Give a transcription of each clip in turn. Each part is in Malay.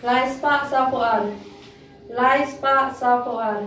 Lai spa sapuan. Lai spa sapuan.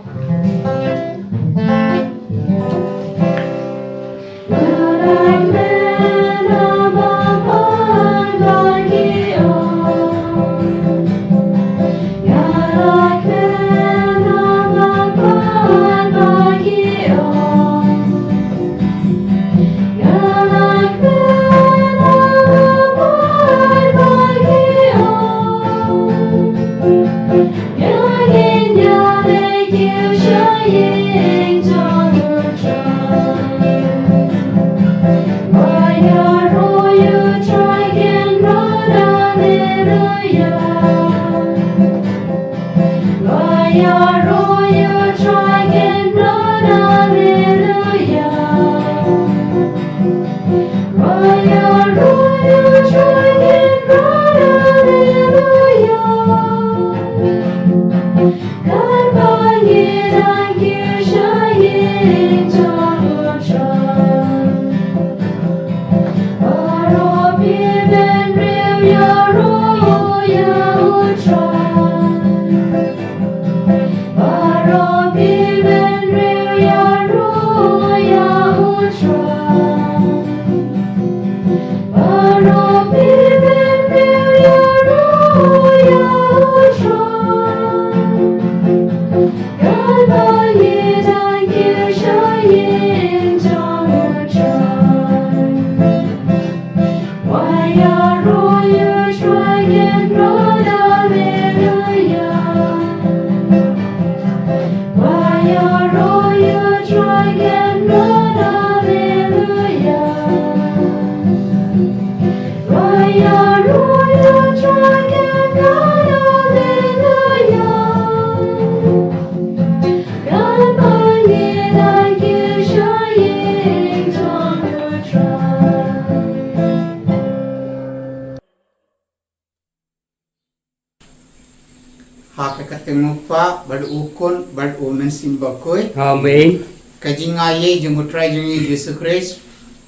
Hakakatengupa bad ukon bad omen simbakoi. Amen. Kajingaye jeng utrai jeng Yesus Kristus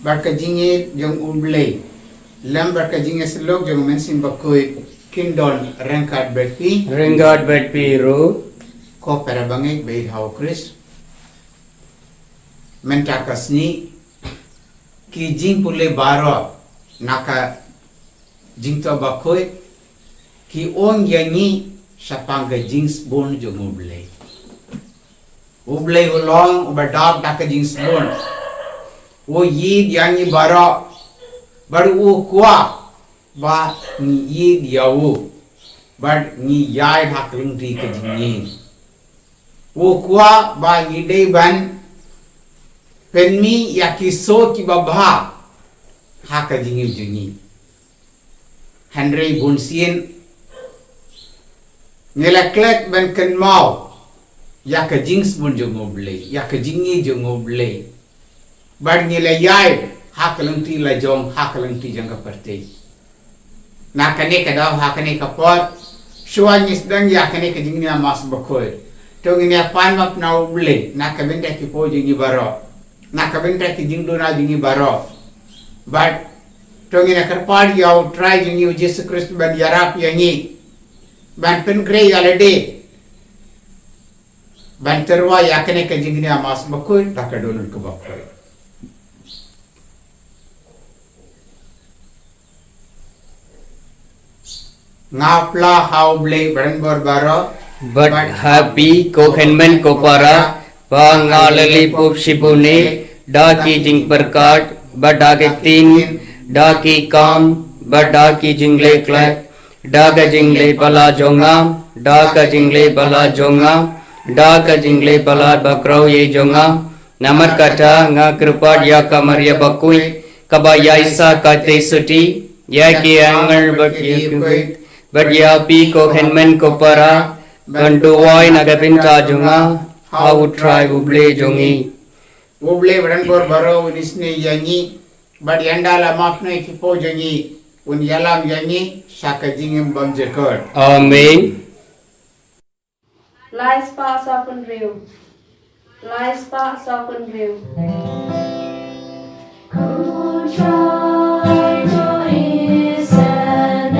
bad kajinge jeng umblay. Lam bad kajinge selok jeng omen simbakoi kindon rengkat berpi. Ringard bed piru. Ko perabangay bay hao Kris. Mentakasni ki jing pule baro naka jingto bakoi ki ong yangi sapanga jings bon jong ublay. Ublay ulong ubadab daka jings bon. O yid yangi baro baru u kwa ba ni yid yawu bad ni yai hakling ti ka jingin. O kwa ba ni day ban penmi yakiso ki babha haka jingi jingi. Henry Bunsien ngelaklet ben ken mau yaka jings bun jongoble yaka jingi jongoble bar ngela yai hakalang ti la jong hakalang ti jang kaparte nakane kada hakane kapot shuanyis dang yakane ka jingni amas bakoy to ngini pan map na uble nakabenda ki po jingi baro nakabenda ki jingdo na jingi baro but to ngini karpad yaw try jingi Jesus Christ ban yarap yangi ban pen grey alade ban terwa yakane ka jingni amas bakoy takadonul ko bakoy ngapla hauble baranbor baro But happy kohenmen kopara. Pangalali pup shibune. Daki jing perkat. Badake tin. Daki kam. Badaki jingle klek. Daga jingle pala jonga. Daga jingle pala jonga. Daga jingle pala bakrau ye jonga. Namar kata nga krupad ya kamarya bakui. Kabaya isa kate suti. Ya ki angar bakye. Badyapi kohenmen kopara. Bantuwai nagapinta jonga. How try uble jongi. uble baranbor baro unisne yangi bad yandala mafne kipo jangi un yalam yangi saka jingem bam jekor Amen. Lai spa sapun riu. Lai spa sapun riu. Contrario is an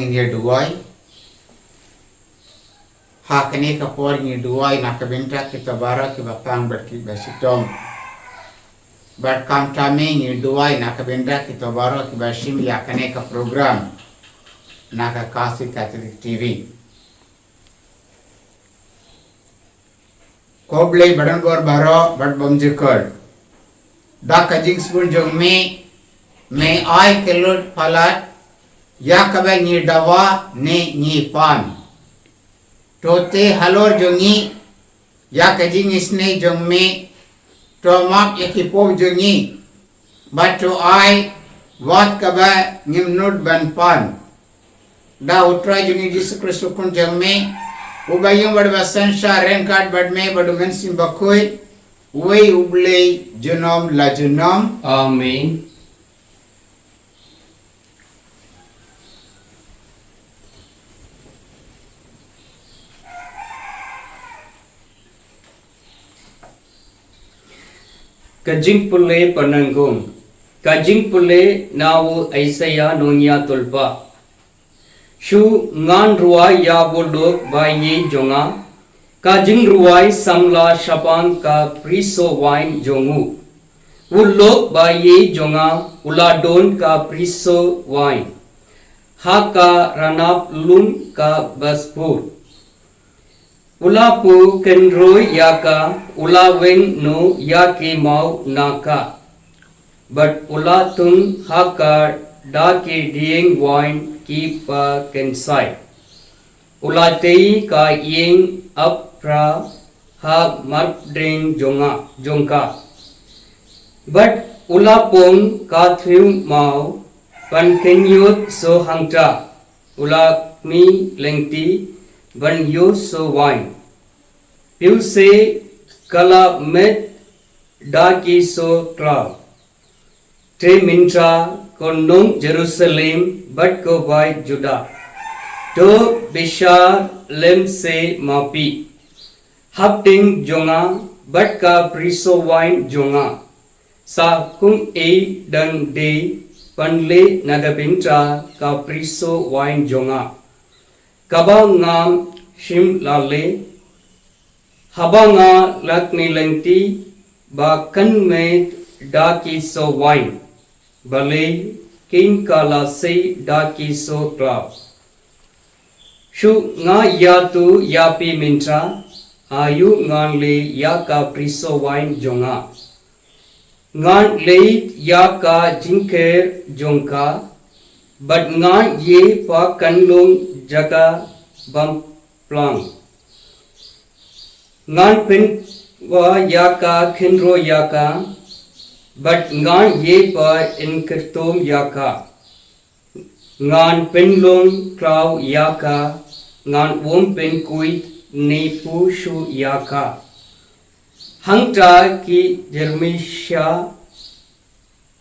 ngi duai hakane ka por ngi duai nak benta kita bara ki bapang berki basitom bar kam tame ngi duai nak benta kita bara ki basim yakane ka program nak kasih Catholic TV koblei badan gor baro bad bomjikor da kajing spoon jong me ai kelot palat ya kabe ni dawa ne ni pan tote halor jongi ya kajing isne jong me to map ekipom jongi bato ai wat kabe nimnud ban pan da utra jongi Jesus Kristus kun jong me ubayung bad basan sha renkat bad me bad mensim bakoi we ublei junom la junom Amen. Kajing pule pananggung. Kajing pule nawu Aisaya nonya tulpa. Shu ngan ruai ya bolok bayi jonga. Kajing ruai samla shapang ka priso wine jongu. Ulok bayi jonga uladon ka priso wine. Haka ranap lum ka baspur. Ulapu kenroy yaka ulaweng no yake mau naka. But ulatung haka dake dieng wine ki pa kensai. Ulatei ka yeng apra ha marpdring jongka. But ulapong ka thiu mau pan kenyot so hangta. Ulakmi lengti ban yo so wine. Piu se kala met daki so cloud. Te mintra konong Jerusalem but go by Judah. To bishar lem se mapi. Hapting jonga but ka priso wine jonga. Sa kung e dang de panle nagabintra ka priso wine jonga. Kaba ngam shim lale. Haba nga lakni lengti ba kan med daki so wine. Bale king kala se daki so cloud. Shu nga yatu yapi mintra ayu ngan le yaka priso wine jonga. Ngan leit yaka jinker jongka. But ngan ye pa kanlong jaga bam plang. Ngan pen wa yaka khenro yaka. But ngan ye pa inkertom yaka. Ngan penlong kraw yaka. Ngan wom pen kuit ne pushu yaka. Hangta ki jermisha.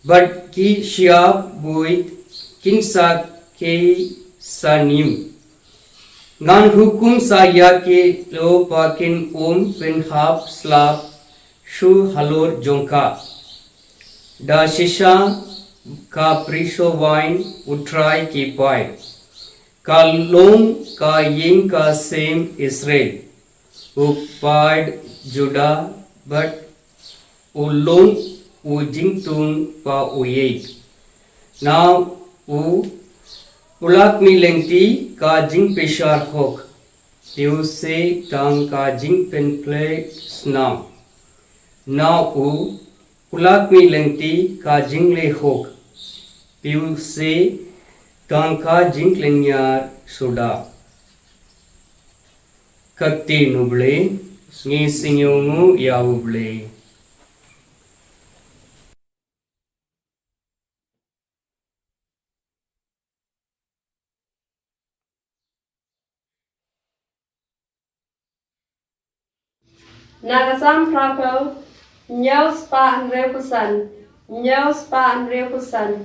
But ki shia buit kinsa ke sanim. Ngan hukum saya ke lo pakin pen hap slap shu halor jongka. Da shisha ka priso wine utrai ki pai. Ka long ka ying ka same Israel. Upad Judah but ulong ujingtung pa uyek. Now ulakmi lengti ka jing peshar hok. Tiu se tang ka jing pen play snam. Now ulakmi lengti ka jing le hok. Tiu se tang ka jing lenyar suda. Kakti nuble ngi singyongu yauble. Nagasam Prapo, Nyau Spa and Repusan, Nyau Spa and Repusan.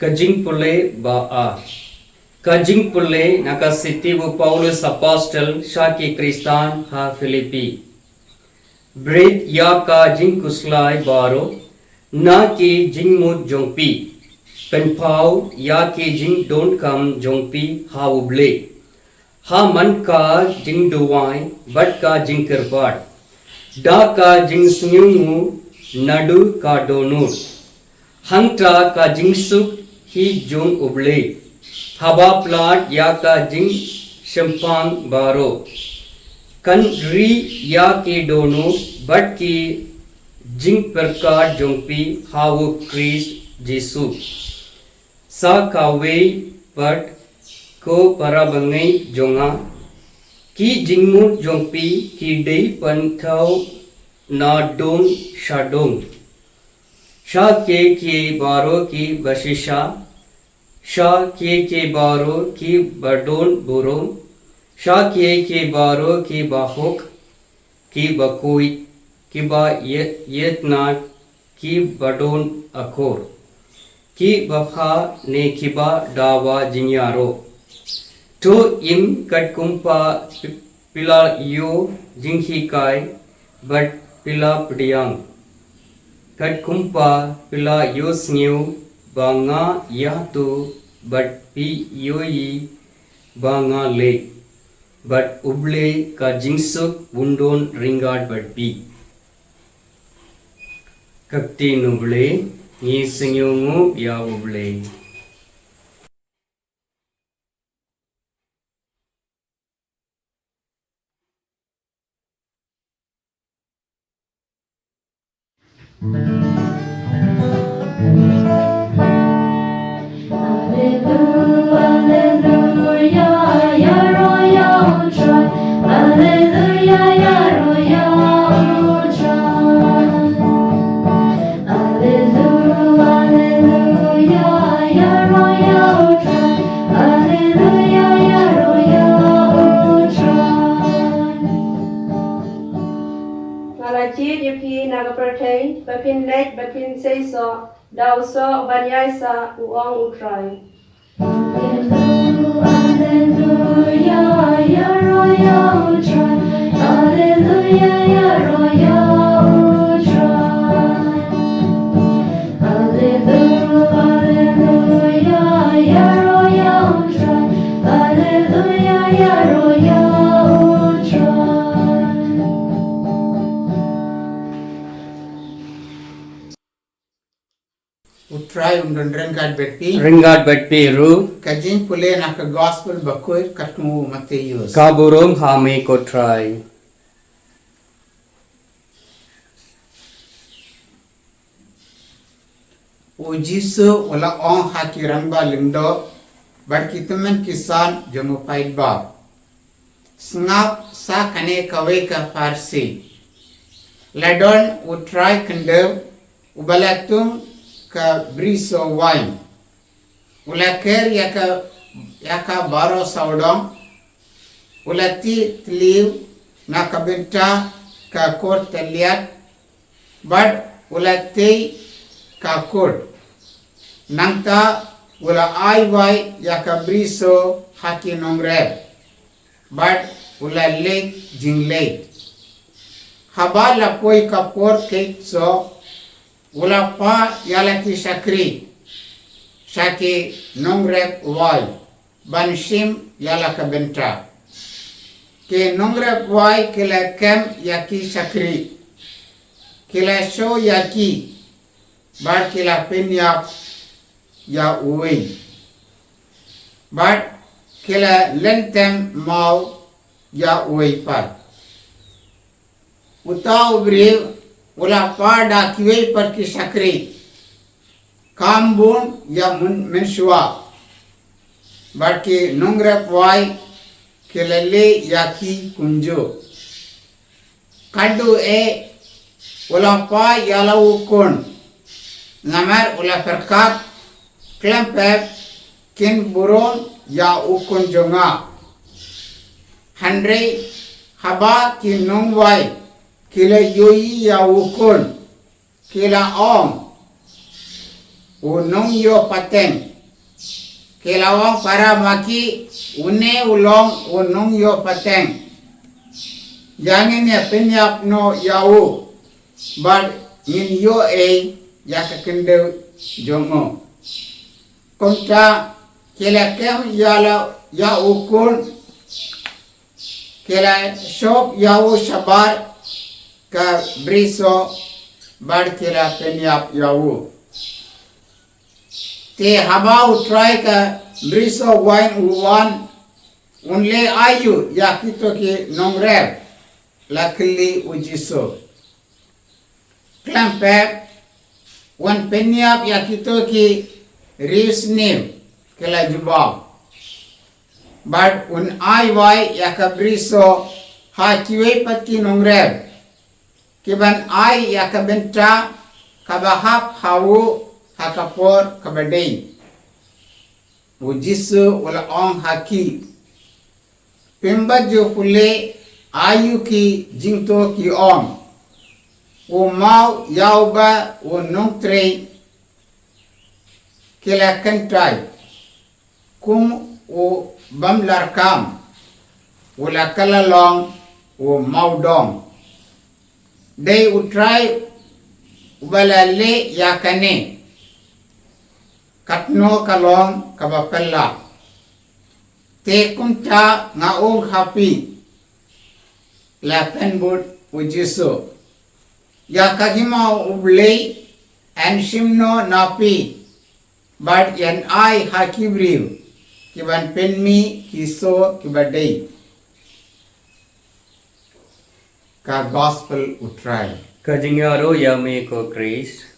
Kajing pule ba a. Kajing pule nakasiti bu Paulus Apostle Shaki Kristan ha Filipi. Bread ya ka jing kuslai baro na ki jing mut jongpi. Pen pau ya ki jing don't come jongpi ha uble. Ha man ka jing duwai but ka jing kerbat. Da ka jing snyungu nadu ka donur. Hangta ka jing suk hi jong uble. Haba plat ya ka jing shempang baro. Kan ri ya ki dono but ki jing perkat jongpi hawo Christ Jesu. Sa ka wei but ko para bangai jonga ki jingmut jongpi ki dei pan thau na dong shadong. Sha ke baro ki basisha. Sha ke baro ki badon burong. Sha ke baro ki bahok ki bakui ki ba yetna ki badon akor ki bapha ne kiba dawa jinyaro to im katkumpa pila yo jinghi kai but pila pdiang katkumpa pila yo sneu banga yatu but pi yoi banga le but uble ka jingsuk wundon ringad but pi kakti nuble ni singyungu ya uble. Bapin lek bapin say so daw so banyay sa uong utray. Hallelujah, ya royal utray. Hallelujah, ya royal utray. Hallelujah, ya royal utray. Hallelujah, ya royal utray. Utray undon Ringad bet pi ru kajing pule naka gospel bakoy katmu Matthews. kaburong hame ko try. O jisu wala on haki rangba lindo bar kitaman kisan jomo paid ba. Snap sa kane kawe ka farsi. Ladon utray kandev ubalatung ka briso wine. Ulaker yaka baro saudong. Ulati tliu nakabenta ka kor taliat. Bad ulati ka kor. Nangta ula aiwai yaka briso haki nongreb. Bad ula late jing late. Habala koi ka por kate so ula pa yalaki shakri shaki nongrep wai banshim yalaka benta ke nongrep wai kila kem yaki shakri kila show yaki bar kila pinyap ya uwi bar kila lentem mau ya uwi par utau briv ula pada kiwe par ki shakri kambun ya menshua barki nongre pwai kelele yaki kunjo kadu e ula pa yala ukon namar ula perkat klempep kin buron ya ukon jonga handre haba ki nongwai kila yoi ya ukon kila om unong yo paten kelawang para maki une ulong unung yo pateng yangin ya penyap no yau but in yo ya kakende jongo konta kelakem yala ya ukun kela shop yau shabar ka briso bar kela penyap yau te habau try ka briso wine uwan unle ayu ya kito ki nongrev lakli ujiso klampep wan penyap ya kito ki risnim kela jubab but un ai ya ka briso ha kiwe pati nongrev kiban ai ya ka benta kabahap hawu hakapor kabadei ujisu wala ong haki pemba jo pule ayu ki jingto ki om o mau yauba o nongtre kela kantai kum o bamlar kam wala kalalong o maudong dei utrai ubalale yakane katno kalong kabapella te kumta ngaong happy la penbut ujiso ya kagima ublei and shimno napi but yan ai hakibriu kiban penmi kiso kibadei ka gospel utrai Kajingaro yame ko Chris.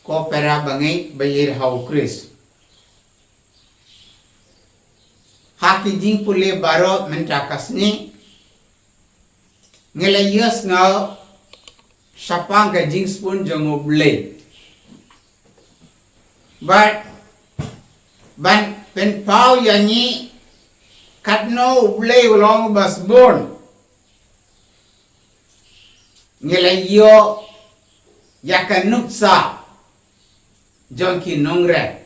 ko pera bangai bayir hau Chris haki jing pule baro mentakasni ngelayas ngau sapang ka jing spoon jongo blade but ban pen pau yani katno blade ulong bas born ngelayo yakanuksa jong ki nongre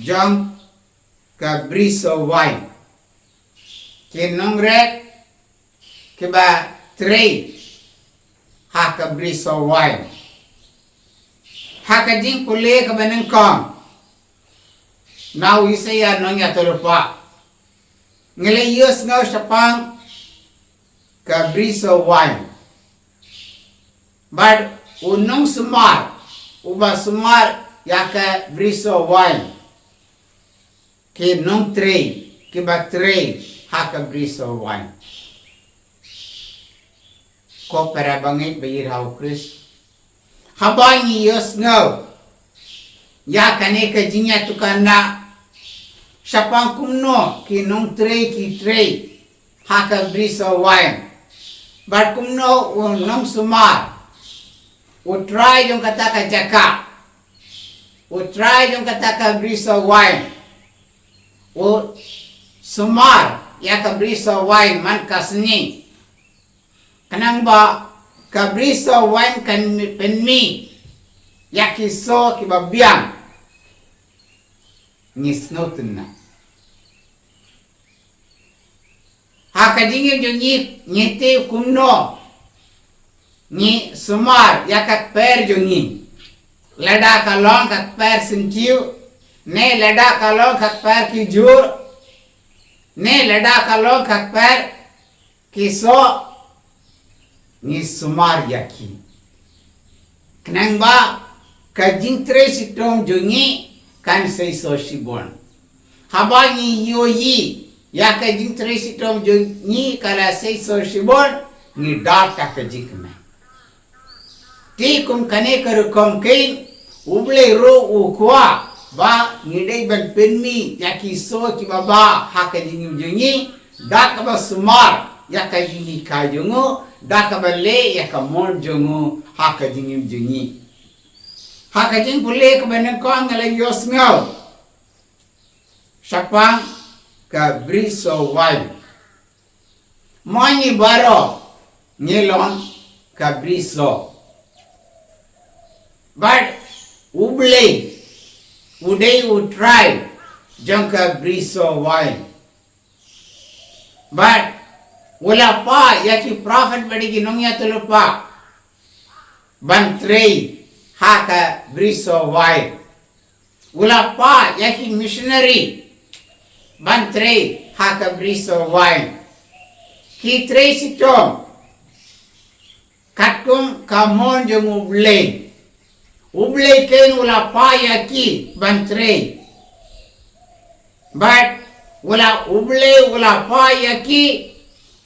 jong ka briso wine ki nongre ke ba trei ha ka briso wine ha ka jing pule ka banang kong now isaya nong ya tolupa ngele yus ngau sapang ka briso wine but unong sumar uba sumar yaka briso wine ke nong trei ke ba trei haka briso wine ko para bangit bayir hau Chris habangi yos ngau yaka ne ka jinya tukana sapang kumno ke nong trei ki trei haka briso wine but kumno unong sumar utrai jong kata ka jaka utrai jong kata ka briso wine o sumar ya ka briso wine man kasni kanang ba ka briso wine kan penmi ya kiso kibabiang nisnotun na hakadingi jong nyete kumno ni sumar ya kat per jongi lada kalong kat per sinkiu ne lada kalong kat per ki jur ne lada kalong kat per kiso ni sumar yaki knang ba kajing tre sitom jongi kan sei so shibon habani yoyi ya kajing tre sitom jongi kala sei so shibon ni data kajik me ti kum kane kar kom kain uble ro ukwa ba ngidei ban penmi yaki so ki baba hakajing jungi dak ba sumar yakajing kajungo dak ba le yakamon jungo hakajing jungi hakajing pule ka ban ko ngala yosngau sapang ka briso wine Mani baro ngilon kabriso. But ublay uday utry jang kabriso wine. But wala pa yaki prophet badi ginongya tulupa. Bantrey haka briso wine. Wala pa yaki missionary. Bantrey haka briso wine. Ki trey sitong katkum kamon jong ublay. Ublay ken wala pa yaki bantrey. But wala ublay wala pa yaki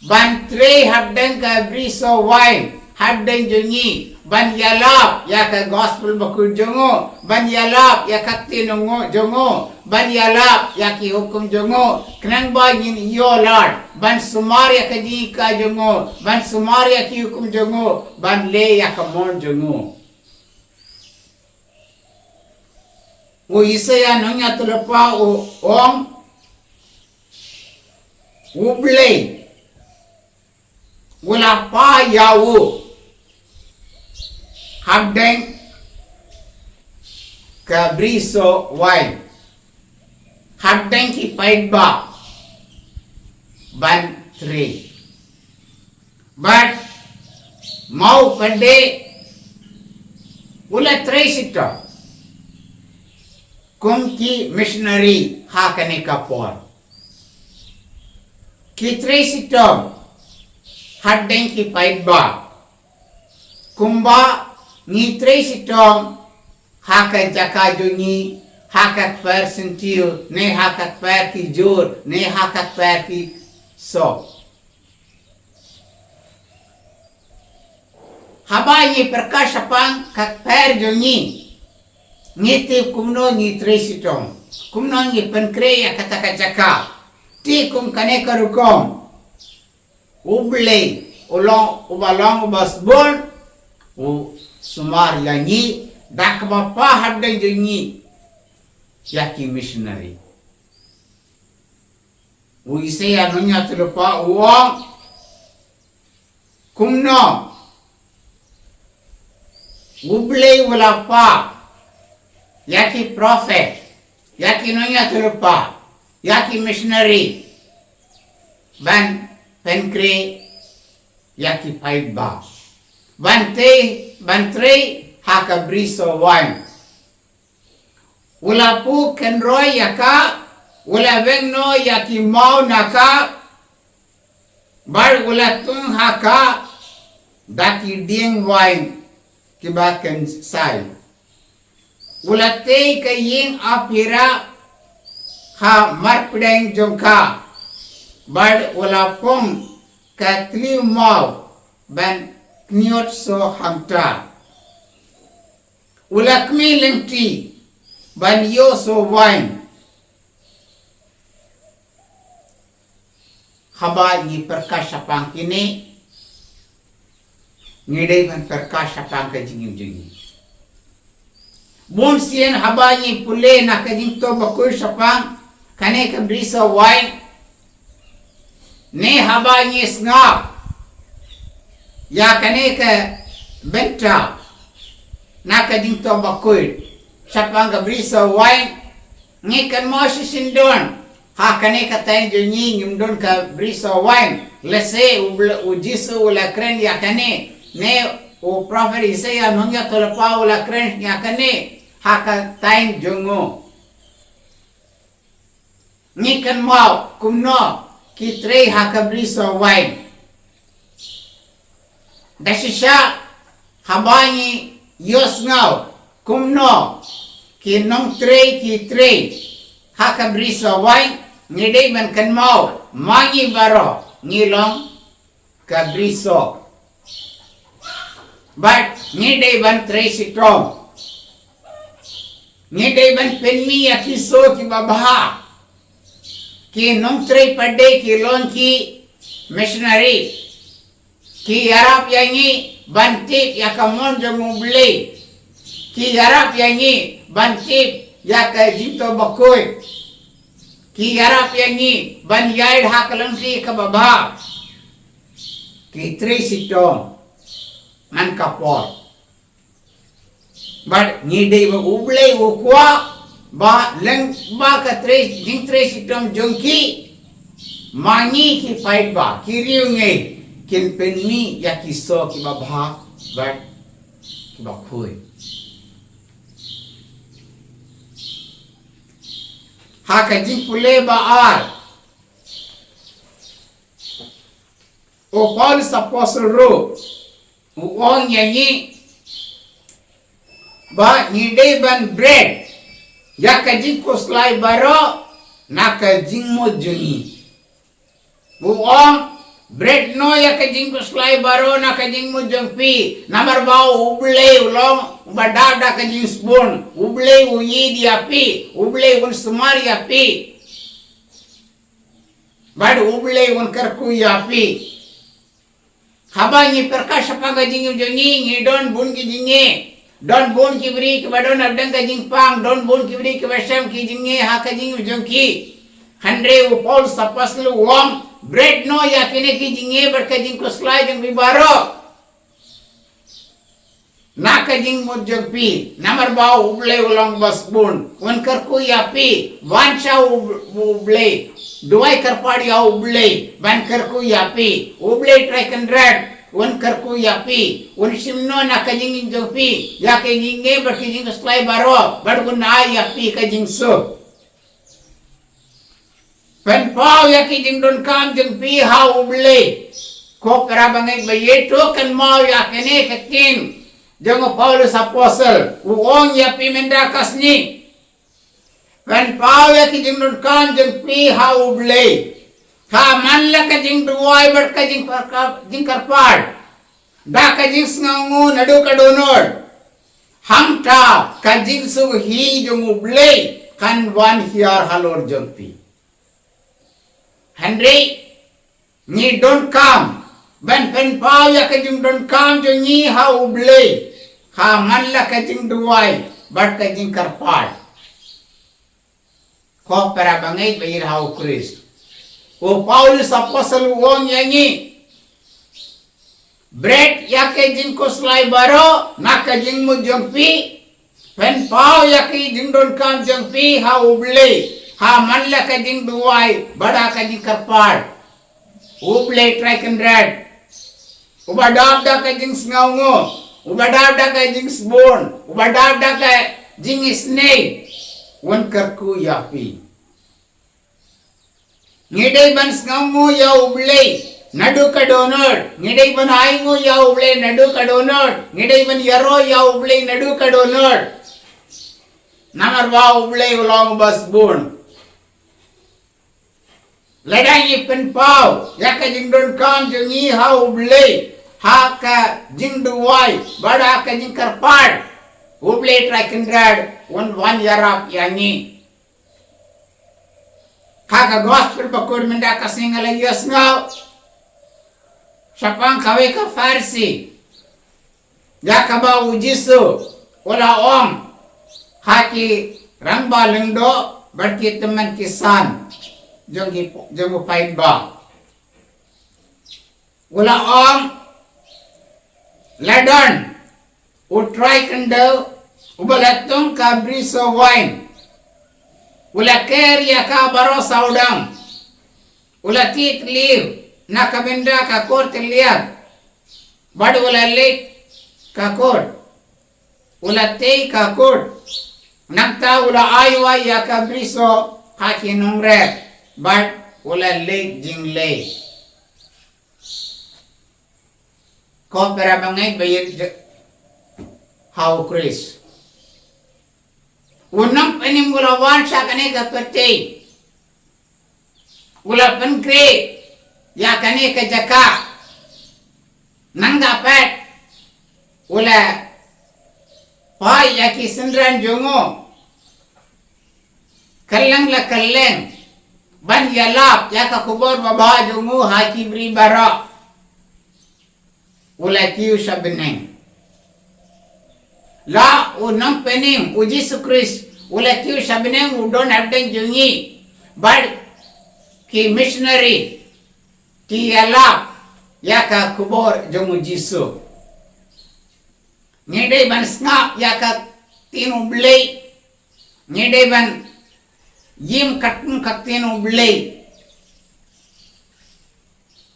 bantrey habdan ka briso wine. Habdan jongi ban yalap ya ka gospel bakul jongo, ban yalap ya ka tinongo jongo, ban yalap ya ki hukum jongo, kenang ba yin yo lord, ban sumar ya ka di ka jongo, ban sumar ya ki hukum jongo, ban le ya ka mon jongo. O Isaya nonya tulapa o om ublay wala pa yawo habdeng kabriso wine habdeng ki paidba ban 3 but mau pade ula 3 sita kumki missionary hakane kapor ki 3 sita hadeng ki paidba kumba ni 3 sitong haka jaka jongi haka per sentil ne haka per ki jor ne haka per ki so haba ni perkasapang kak per jongi ngiti kumno ni 3 sitong kumno ni penkreya kata jaka ti kum kane karukom ublay ulong ubalong ubasbon u sumar yangi dak bapa hadang jengi yaki missionary u Isaya nonya tulupa uang kumno ublay wala pa yaki prophet yaki nonya tulupa yaki missionary ban penkre yaki paidba bantrey haka briso wine wala pu kenroy yaka wala vengno yaki mau naka bar wala tung haka daki ding wine kiba ken sai wala te kaying apira ha marpdeng jongka bar wala pong katli mau ban kniot so hamta ulakmi lengti ban yo so wine haba ni perkasapang kini ngidai ban perkasapang ka jingi bon sien haba ni pule na ka jing to bakul sapang kane ka brisa wine ne haba ni snap ya kane ka benta naka ding to bakul sapang ka brisa wine ni kan mo sindon ha kane ka tay jongi ngimdon ka brisa wine lese u jisu la kren ya kane ne o prophet Isaya nongya tolpa la kren ya kane ha ka tay jongo ni kan mo kumno ki tre ha ka brisa wine dasisha habani yos ngau kumno ki nong tre ki tre haka brisa wine ngidei man kan mau mangi baro ngilong ka briso but ngidei ban tre sitrom ngidei ban penmi akiso ki babha ki nong tre pade ki lon ki missionary ki yarap yangi bantip yakamon jomubli ki yarap yangi bantip yaka jito bakoy ki yarap yangi ban yaid hakalang si kababa ki tri sitong man kapor. But ni day ba ublay ukwa ba leng ba ka jing tri sitong jongki mangi ki fight ba kiriu nge kin penmi ya kiso ki ba bha but ki ba khui. Ha ka jing pule ba ar o Paulus apostle ro uong yanyi ba ni day ban bread ya ka jing koslai baro na ka jing mo jungi uong bread no ya ka jing koslai baro na ka jing mo jongpi namar ba ublay ulong badada ka jing spoon ublay uyi diapi ublay un sumari api bad ublay un karku yapi Habang perkas apa gajing jongi ni don bun ki jinge don bun ki bri ki badon abdang gajing pang don bun ki bri ki basam ki jinge ha gajing jongki handre upol sapas lu wom bread no ya kene ki jinge bar gajing ko slai jong bibaro na gajing mo jongpi namar ba uble ulang bas bun wan kar ku yapi wancha uble Duai karpadi au ublay, ban karku yapi, ublay try kandred, un karku yapi, un simno na kajing jopi, ya kajing berkajing slai baro, bergun ay yapi kajing so. Pen pau ya kajing don kam jeng pi ha ublay, ko karabangai bayeto kan mau ya kene kakin, jeng Paulus apostle, uong yapi mendakas ni. Kan pau ya ki jing nun kan jing pi ha ublay ka man la ka jing duai ber ka jing jing karpad da ka jing sngangu nadu ka donor hamta ka jing su hi jung ublay kan wan hiar halor jing pi Henry ni don't come ben pen pau ya ka jing don't come jing ni ha ublay ka man la ka jing duai ber ka jing karpad Kau para bangai bayar hau Christ. O Paulus apostle uong yangi. Bread yake jing ko slai baro, naka jing mo jongpi. Pen pau yake jing don kam jongpi ha ublay. Ha manla ka jing duwai, bada ka jing karpar. Ublay try kandred. Ubadab da ka jing sngaungo. Ubadab da ka jing spoon. Ubadab da ka jing snake. Wan karku yapi. Ngidai ban sngaungu ya ublay, nadu ka donor. Ngidai ban aingu ya ublay, nadu ka donor. Ngidai ban yaro ya ublay, nadu ka donor. Namar ba ublay ulang bas bun. Ladang ipen pau, ya ka jing don kam jongi ha ublay. Ha ka jing duwai, bada ka jing karpar. Ublay try kindred. One yarap yangi. Kaga gospel bakod menda kasing alayos ngaw. Sapang kawe ka farsi. Ya kaba ujisu. Wala om. Haki rangba lengdo. Berki teman kisan. Jong upain ba. Wala om. Ladon. Utray kendo. Ubalatong kabri so wine. Ula kerya ka baro saudam. Ula tit liv. Nakabenda ka kort liab. Bad ula lit ka kort. Ula tei ka kort. Nakta ula aywa ya kabri so haki nungre. Bad ula lit jing lay. Ko pera bangay bayit how Chris. Unang penim gula wan siya kani ka pati. Gula penkri. Ya kani ka jaka. Nang dapat. Gula. Pai ya ki sendran jungo. Kallang la kallang. Ban yalap. Ya ka kubor baba jungo haki beri bara. Gula kiu siya beneng. La unang penim uji sukris ula kiu sabinem udon abdeng jungi bad ki missionary ki alap yaka kubor jongu Jisu. Ngede ban snap yaka tinu blei. Ngede ban yim katun katinu blei.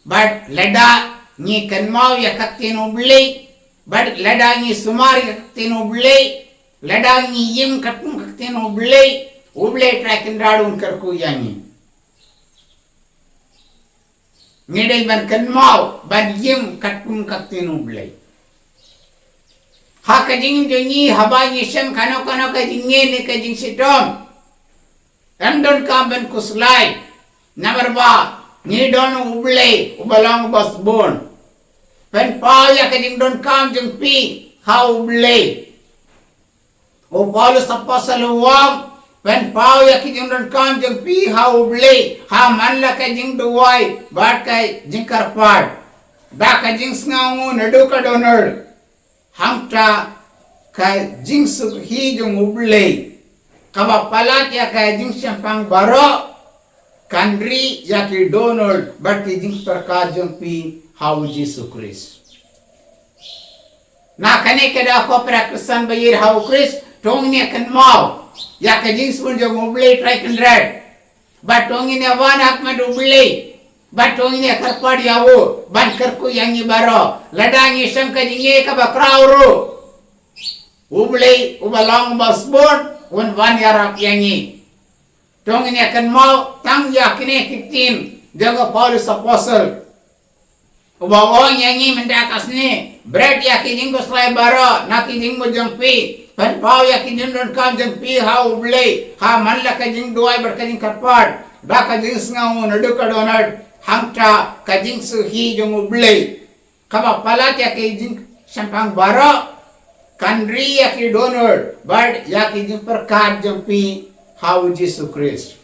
But leda ni kanmau yaka tinu blei. But leda ni sumar yaka tinu blei. Leda ni yim katun katinu blei. Ublei trakin radun karku yani. Ngede ban kanmau ban yim katun katinu blei. Ha kajing jongi haba yisham kano kano kajinge ne kajing sitom. Randon kamben kuslai. Number ba ni don ublei ubalang bas bon. Pen pau ya kajing don kam jeng pi ha ublei. O Paulus apostle wam pen pau ya kajing don kam jeng pi ha ublei ha manla kajing duwai bat kai jingkar pad. Ba kajing sngaungu nadu ka donor. Hamta ka jingsu hi jong ublei kaba palat ya ka jing sampang baro kandri ya ki Donald berarti jing perka jong pi hau Yesus Kristus na kane kada ko prakusan bayir hau Kristus tongnya kan mau ya ka jing sun jong ublei try kan red batongnya wan hak mad ublei batongnya karpad yawo ban karku yangi baro ladangi sam ka jinge ka bakrauru ublei ubalong basbon wan yarap yangi tongnya kan mau tang yakine kitin jaga Paulus apostle ubawong yangi mendakas ni bread yakin ingos lai baro nakin ingmo jengpi pan pau yakin jendon kam jengpi ha ublei ha manla ka jing duai berkajing karpad ba ka jing sngaun adu ka donad hangta kajing suhi jong ublei kaba palat ya kajing sampang baro kandri ya ki donor bad ya ki jing perkat jampi hau Yesus Kristus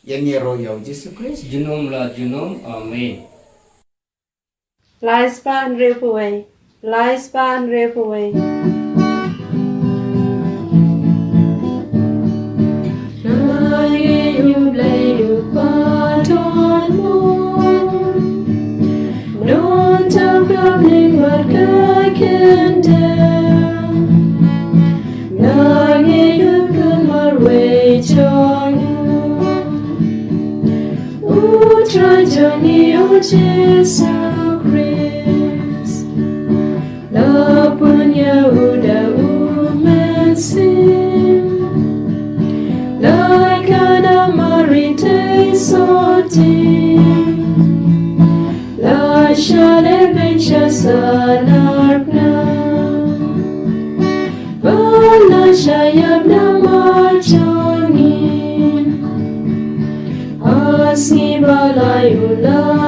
yani royau Yesus Kristus Junum la junum. Amen. Lies ban rip away. Lies ban rip away. Jesus Christ, la punya udah umensim, la kana marite sotim, la shale bencha sanarna, bala shayab namachangin, asni balayula.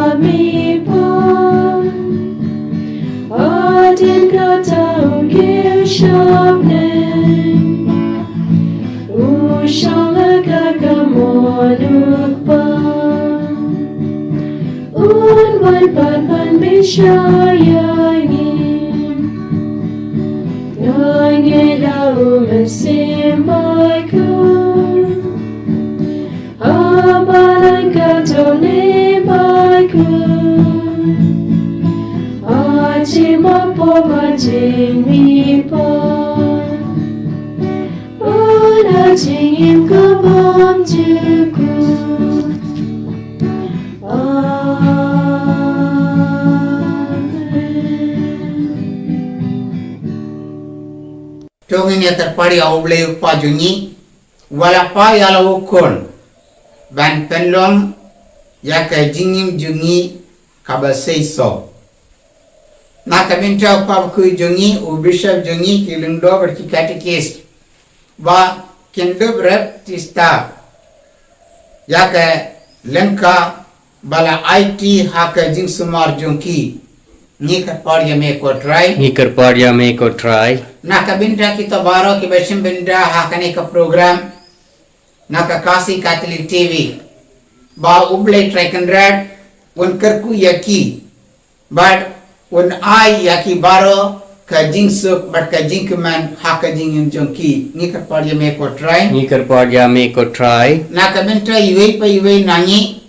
Tongin ya terpadi ublei upa junyi wala pa ya lawukon ban penlom ya ka jingim junyi kabasei so na kabinta upa ku junyi u bishop junyi kilendo berti katekis ba kendo baptista ya ka lenka bala IT haka jing sumar jongki ni terpadi me ko try Nikar parya me ko try. Naka binda kita baro ki bashim binda hakane ka program naka kasi Catholic TV ba ublei trakenrad un karku yaki but un ai yaki baro ka jingsuk but ka jinkman haka jingim jongki ni ka parya me ko try Nikar parya me ko try. naka binda iwei pa iwei nani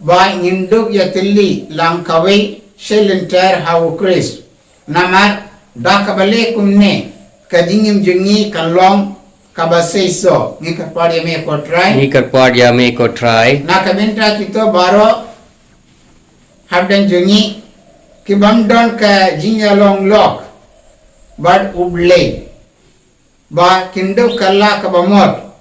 ba nginduk ya tili lang kawai selenter hau Kris namar da kabale kumne kajingim jungi kalong kabaseso ni kapari me ko try ni karpad ya me ko try na kabenta kito baro habdan jungi kibamdon ka jinya long lock bad uble ba kindu kala kabamot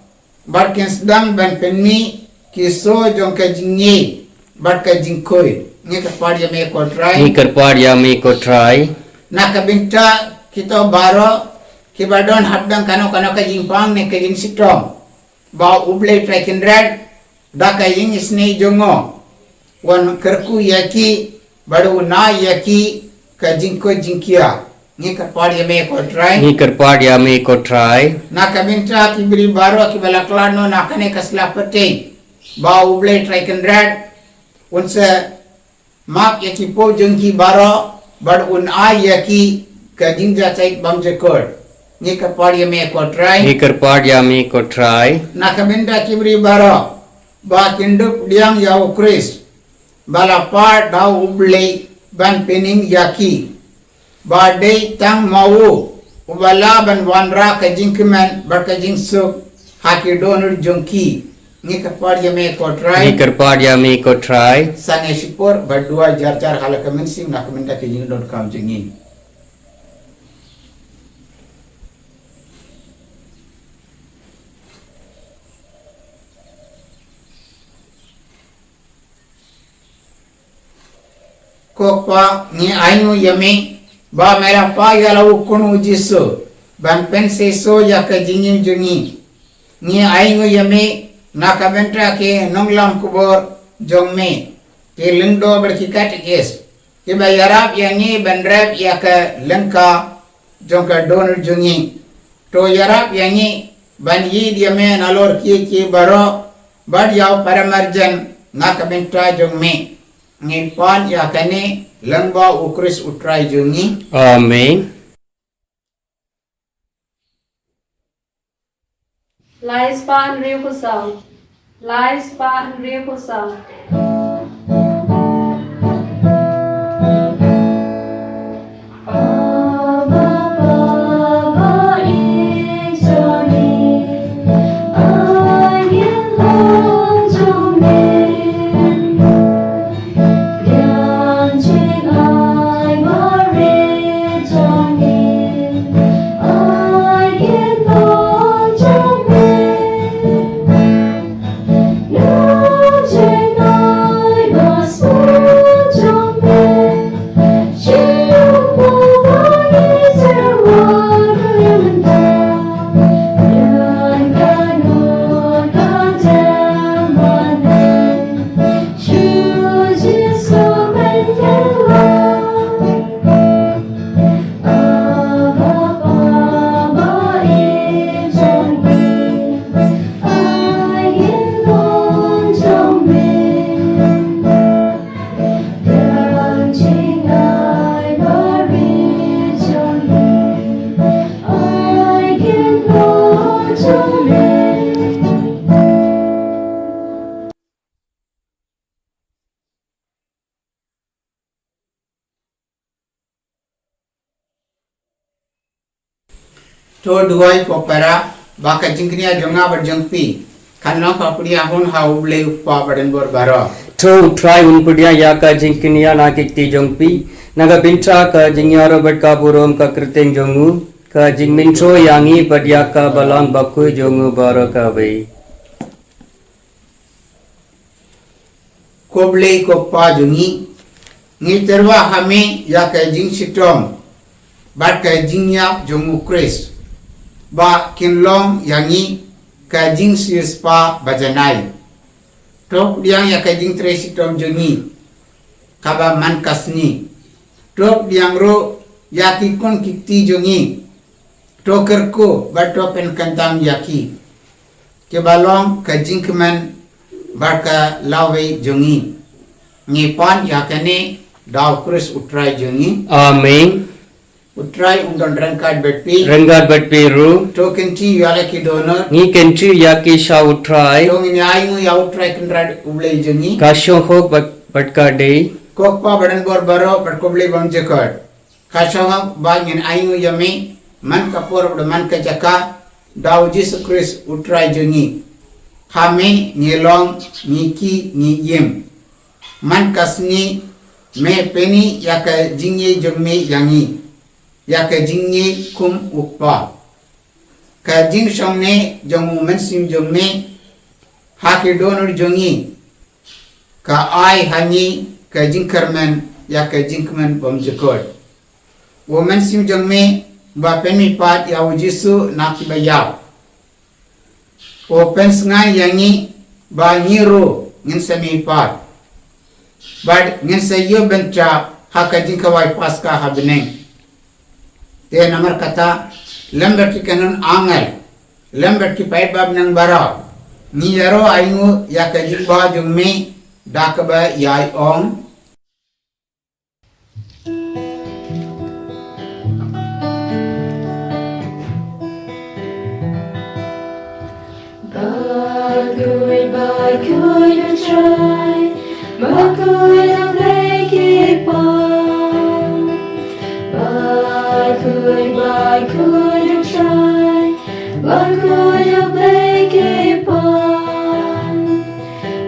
bar kin sedang ban penmi kiso jong ka jingi bar ka jingkoi ni kapari me ko try ni karpad ya me ko try na kabinta kita baro kibadon habdang kano ka jingpang ne ka jing sitong ba uble try kindred da ka jing isne jongo wan kerku yaki baru na yaki ka jingko jingkia ni kapari me ko try ni karpad ya me ko try na kabinta kibri baro kibalaklano na kane kasla pete ba uble try kindred unsa mak yaki po jengki baro bad un ay yaki ka jingja chait bam jekor ni kapari me ko try ni karpad ya me ko try na kabinta kibri baro ba kinduk diang yau Kris bala par da uble ban pening yaki ba dei tang mau ubala ban wanra ka jingkemen bar ka jingsuk haki donur jongki ni kapari me ko ni try karpad ya me ko try sange sipur berdua jar hala kamen sim na kamenta ke jing.com jengi kokpa ni ainu yami ba mera pa yala ukunu jisu ban pense so ya ka jingin jengi ni ainu yami na kabenta ke nonglam kubor jongme ke lengdo berkikat kes ke bayarap yangi bandrep ya ke lengka jongka donor jongi to yarap yangi ban yi diame nalor ki baro bad yaw paramarjan na kabenta jongme ni pan ya kane lengba ukris utrai jongi amen Lai spa and rekusang. Lai spa and rekusang. to duai popara baka jingkria jonga berjengpi kanno kapuri ahun hauble uppa baden bor baro to try unpudia ya ka jingkinia na kikti jongpi naga bintra ka jingyaro bat ka burom ka kriteng jongu ka jingmincho yangi badya ka balang bakku jongu baro ka bei koble koppa jongi ngi terwa hame ya ka jing sitom bat ka jingya jongu Kris ba kinlong yangi ka jing siuspa bajanai top diang ya ka jing tresitom jongi kaba man kasni top diang ro ya kikon kikti jongi tokerko batopen kantang yaki ke balong ka jingkeman barka lawe jongi ngipan yakane daw Kris utrai jongi amen utrai undon rangkat betpi Renggat berpiru. token ti yala ki donor Ni kentri yaki sha utrai. tong ini ayu ya utrai kenrad ublei jengi Kasyo hok batka day. kokpa badan bor baro berkoblei bang jekot kasang bangin ayu yami man kapor man ka jaka daw Jesus Christ utrai jengi kami nyelong niki ni yem man kasni me peni yaka jingye jengmi yangi yaka jingye kum ukpa ka jing somne jongu mensim jongme haki donor jongi ka ai hani ka jing karmen yaka jingkmen bom jekot wo mensim jongme ba peni pat ya jisu naki bayaw o pensngai yangi ba nyiro ngin semi pat bad ngin sayo bentra haka jingka wai paska habneng te namar kata lember ki kanon angal lember ki pait bab nang bara ni yaro aingu ya ka jingba jungme dakaba yai ong Bagoy you try, bagoy you break it on. Bagoy you try, bagoy you break it on.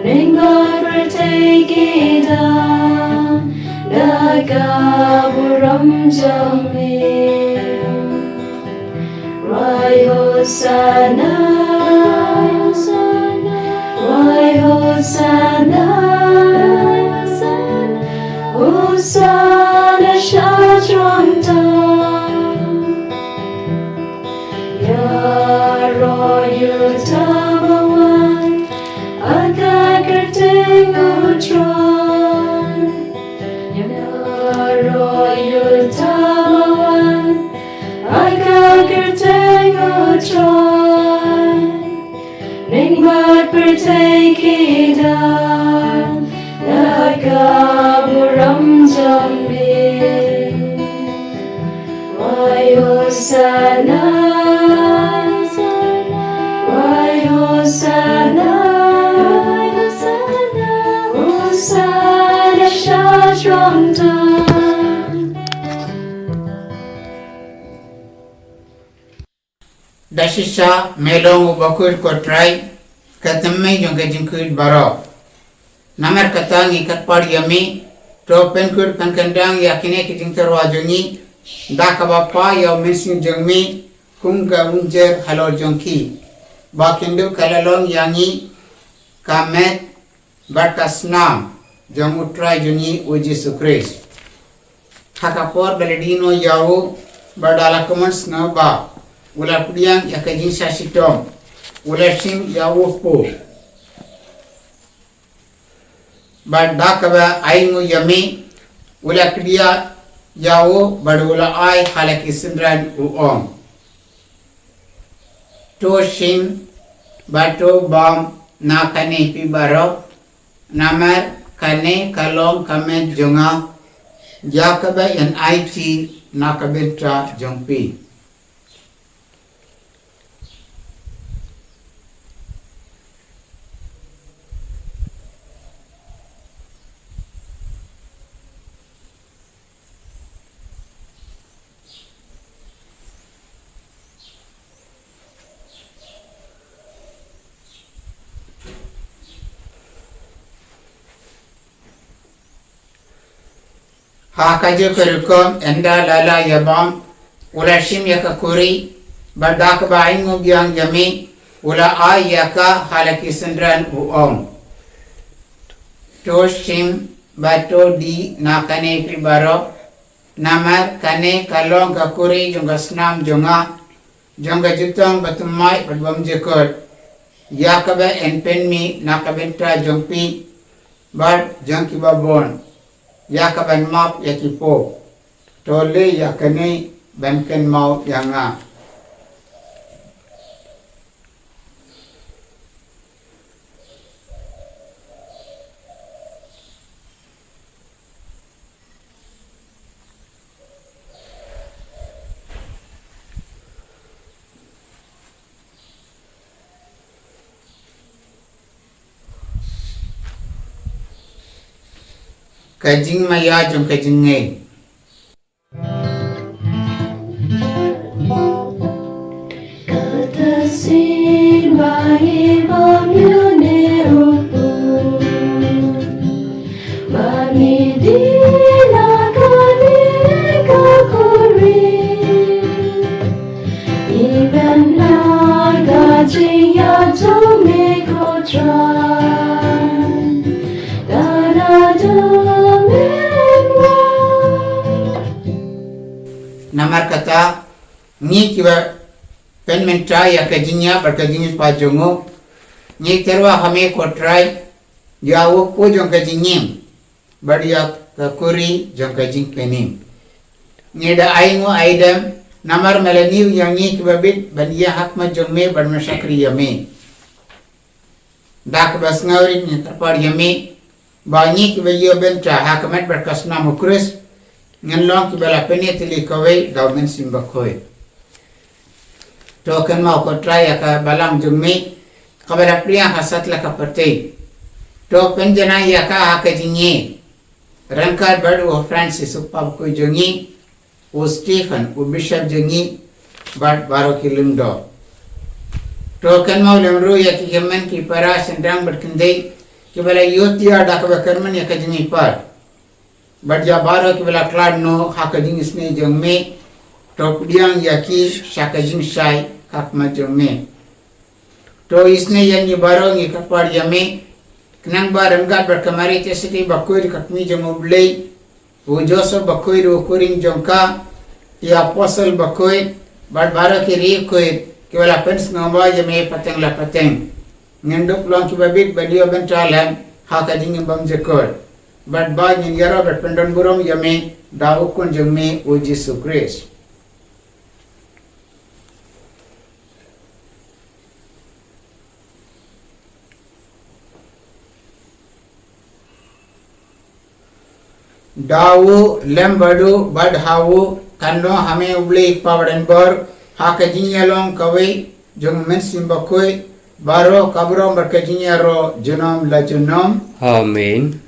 Ring God will take it down, Nagaburam Jamim. Rai Hosanna. Why Hosanna, Hosanna, Shadronta, Yaro Yutabawan, Agagarting Utron, Yaro Yutabawan, Agagarting Utron. Ningbat bertake down, Nagaburam Jambi. Why Hosanna, why Hosanna, Hosanna, Shadronta. dasisa melong bakur kotrai katemme jong ka jingkud baro namar kata ngikat par yami to penkur pankandang yakine ki jingtar wajongi da ka bapa ya mesin jongmi kunga unjer halo jongki bakindu kalalong yangi kamet batasnam jong utrai joni o Jesus Christ hakapor beledino yawo badala komens na ba ulah pudiang ya kajin sasitong ulah sim ya wopo banda kaba aingu yami ulah kedia yawo badula ai halaki sindran uong to sim bato bam na kane pi baro namar kane kalong kame jonga jakaba en it na kabenta jongpi hakaje kerukom enda lala yabam ula shim yaka kuri badak baing biang yami ula ay yaka halaki sendran uong to shim bato di nakane pribaro namar kane kalong kakuri jonga snam jonga jutong batumai badbam jekor yakabe enpenmi nakabenta jongpi bar jongki babon yakaban map yakipo tole yakane banken mau yanga kajing maya jong kajing ngay. Katasin bayi pamyone upu Mami dina kani kakuri Iben na gaji ya tome kotran Dada domenwa Namar kata ni kiba pen mentra ya kajingnya berkajing pajongo ni terwa hame kotrai jawo ko jong kajingim bariya kakuri jong kajing penim ni da aingo aidam namar melani yang ni kiba bit baniya hakma jong me bar masakri yame dak bas ngawri ni terpar yame banyi kiba yo bentra hakamat berkasna mukris ngenlong kibala penetili kawai daumen simbakoi token mau kotrai ka balang jummi kabala priya hasat la kapate to penjana ya ka hakajinye rankar bad o Francis upab ko jongi o Stephen o Bishop jongi bad 12 kilometer token mau lemru ya ki gemen ki para sendang berkendai kibala yotia dak bakarman ya kajingi par bad ya 12 kibala klad no hakajing isne jongme to diang yaki shakajing shai hak majome to isne yang ni barong ni kapar yame kenang barang gat berkamari tesiti bakuir kakmi jomoblei wo Joseph bakuir wo kuring jongka ya apostle bakuir bad baro ki ri kuir ki wala pens ngamba yame pateng la pateng ngenduk long ki babit badio bentalan hakajing bam jekor bad ba ni yaro berpendon burom yame daukun jome wo Jesus Christ dawu lembadu badhawu kando hame ublei pawden bor hakajinya long kawai jong men simbakoi baro kabro berkajinya ro junom la junom Amen.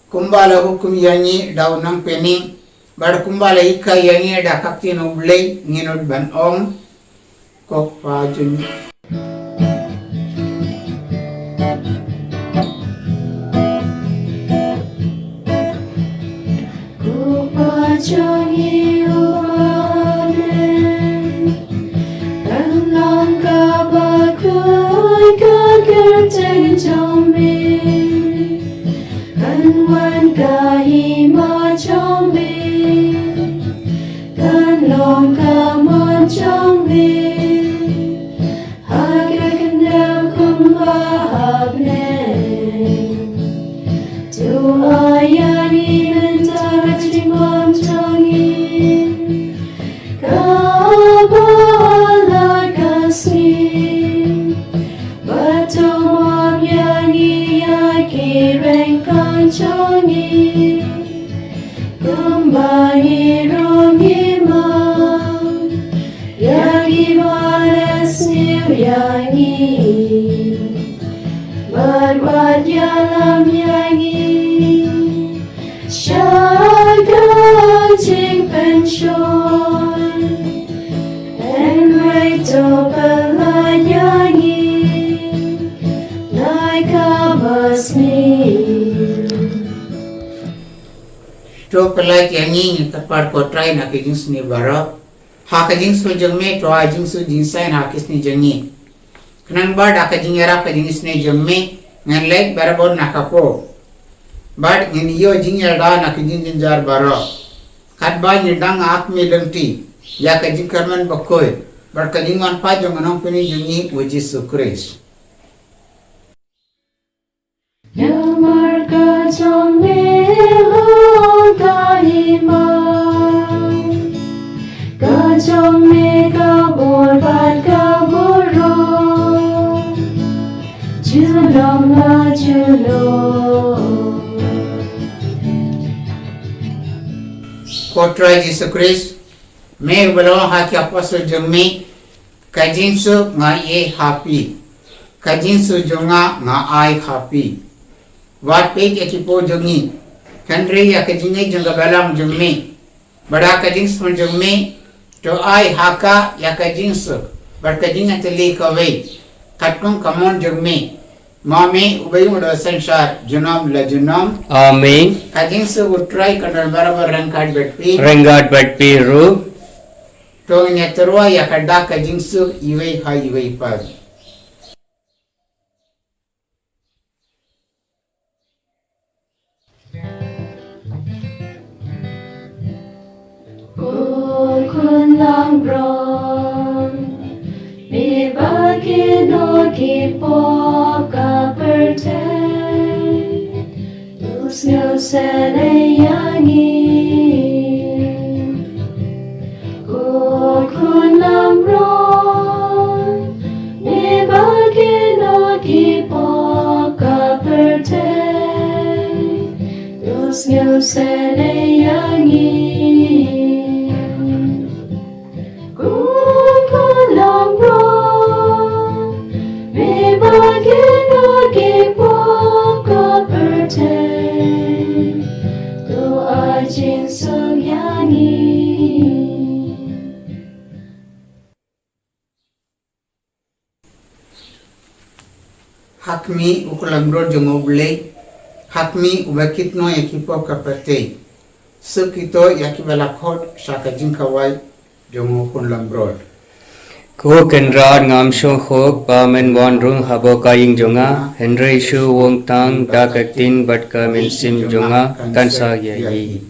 kumbala hukum yanyi daw nang peni bar kumbala ikka yanyi da kakti no blei nginod ban ong kok pajun Kupajangi umanen Anong kabakoy kagerteng jombe Kanwan kahima jombe Kanong kamon jombe Hagagandam kumbahabnen Tuayangi mentarati montangin Kabala kasmi Batumam yangi yakireng kanchongi Kumbangi rongimam Yangi malas niu yangi Badwad yalam yangi Shagajing pension And right over yangi Naikabasni to pelai yanyi kapar kotrai na kijing sni baro hakajing su jengme to ajing su jinsai na kisni jengi kenang bad akajing era kajing sni jengme ngan lek barabon na kapo bad ngin yo jing era na kijing jinjar baro kat ba ni dang ak me lengti ya kajing karman bakoy bar kajing wan pa jong anong pini jengi wo Jesus Christ Yamarga jombe kahima Kajome kabor bad kaboro Junom la Kotra Yesus Kristus, me belum haki apostle jemi, kajin su nga ye happy, kajin su jonga nga ai happy. Wat page ekipo jongi, kanre ya kajinge jonga balam jemi, bada kajin su jemi, to ai haka ya kajin su, berkajin ateli kawai, katkung kamon jemi. Mami ubayung do sensar junam la junam. Amin. Kajing su utrai kadar barabar rangkat betpi. Renggat berpiru. To nyeterwa ya kada kajing su iwei ha iwei pag. Kun lang bron, mi bagin o kipo ka perten, tus nyo senayangin. Kun lang bron, mi bagin o kipo ka perten, tus nyo senayangin. Hakmi ukulamro jongoble, hakmi ubakitno yakipo kapate. Sukito yakibalakot shakajin kawai jongokun lambrod. Ko kenrad ngam sho khok pamen wan rung habo kaying jonga Henry shu wong tang dakatin bat kamen sim jonga kansa yayi.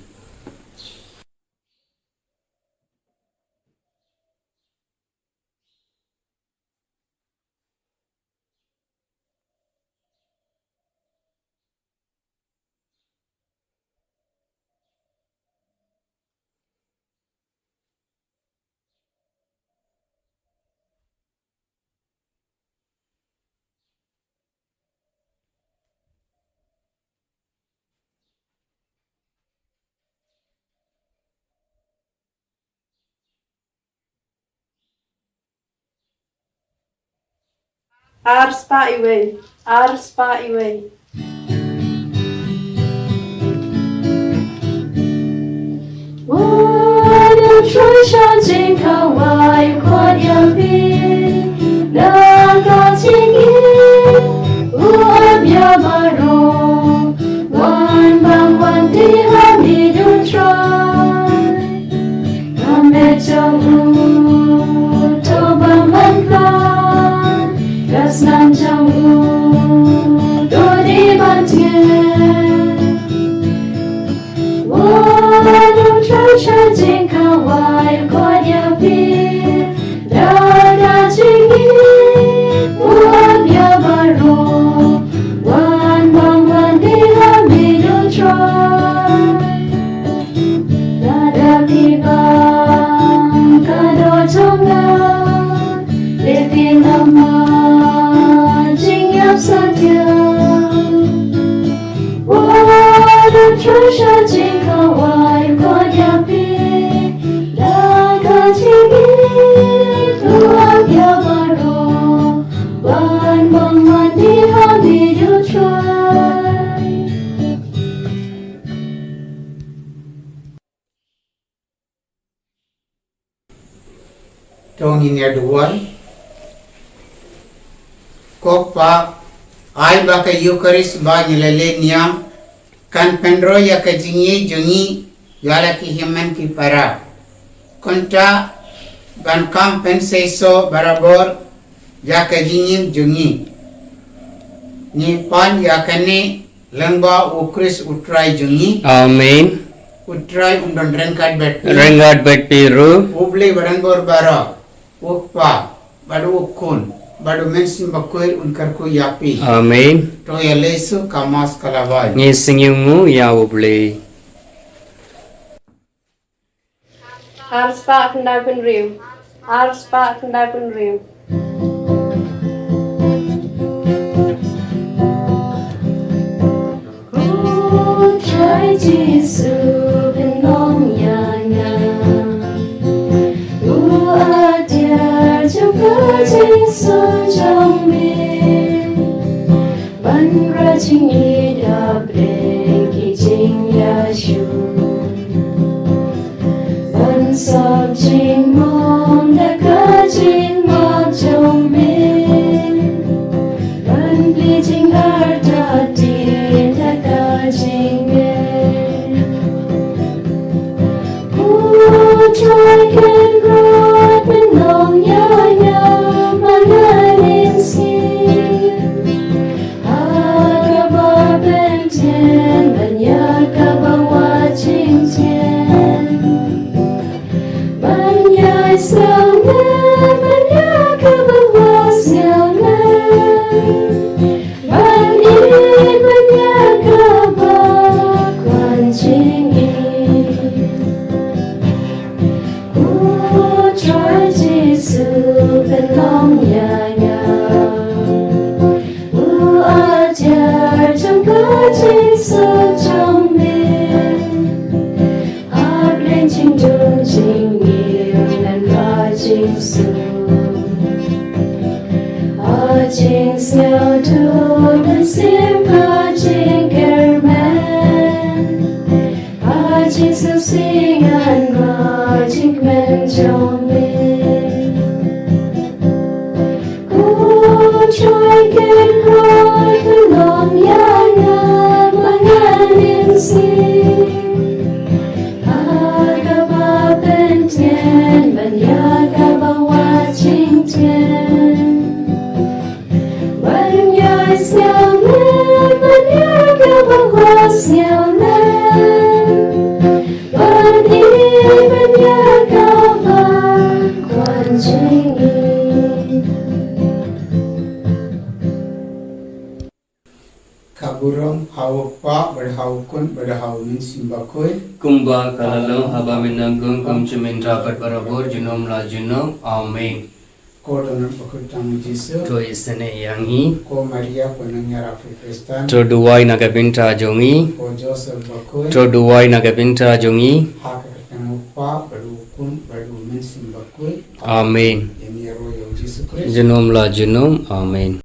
Arspa iwe, arspa iwe. Walang trusya jing kawai kwad yapi, nakatingin uab yabaro, wan bang wan di hamidun try, kamet jamu to bang plan, gas nan jamu do di bantien. Walang trusya jing kawai kwad yapi, nakatingin uab yabaro, wan bang wan di hamidun try. Nadapi bang kado jonga, lipin nama jing yap satya. Walang trusya jing kawai kwad yapi, nakatingin uab yabaro, wan bang wan di hamidun try. Tong in yaduan. Kokpa ay baka Eucharist ba nilale niyam kan penro ya kajingi jongi yala ki himan ki para. Konta ban kam penseso barabor ya kajingi jongi. Ni pan ya kane lengba ukris utrai jongi. Amin. Utrai undon rengkat bet. Renggat berpiru. Ubli barangor bara. Ukpa badu ukun. Badu mensin bakuir unkar ko yapi. Amin. To ya lesu kamas kalawai. Ngising yungu ya uble. Arspa kendapun riu, arspa kendapun riu. Try to soup and long yang sọc chinh mong đã cả chinh mong trong mình vẫn đi chinh ở đó đi đã cả chinh mình Joy can grow bên lòng nhớ nhớ mà ngỡ nên xin Cả ba bên trên và nhớ cả ba hoa trên trên Bạn nhớ sao nên bạn nhớ cả ba hoa sao nên Bạn đi bạn nhớ cả ba quan trình Chúa Giêsu bên lòng nhà nhà ở chờ trong cửa Giêsu trong mình hát lên trình trường trình yêu lần lo Giêsu ở trình xeo thu bên sim ở trình Carmen ở trình sưu sinh ăn ngọt trình men trong mình Joy can grow bên lòng nhà nhà mà ngỡ nên xin Cả ba bên trên và nhớ cả ba hoa trên trên Vẫn nhớ xeo lên vẫn nhớ cả ba hoa xeo lên Vẫn đi vẫn nhớ cả ba quan trình Kaburong hawpa berhawkun berhawmin simbakoi Kumba kalalong haba minanggung kum cumin rapat barabur junom la junom. Amen. ko donon bakutang Jesu To isene yangi. ko Maria penangyara Kristan To duwai nagabinta jongi. ko Joseph bakoi To duwai nagabinta jongi. hak ketangpa berhukun berhawmin simbakoi Amen. yemi ro yo Jesu Kristus Junom la junom. Amen.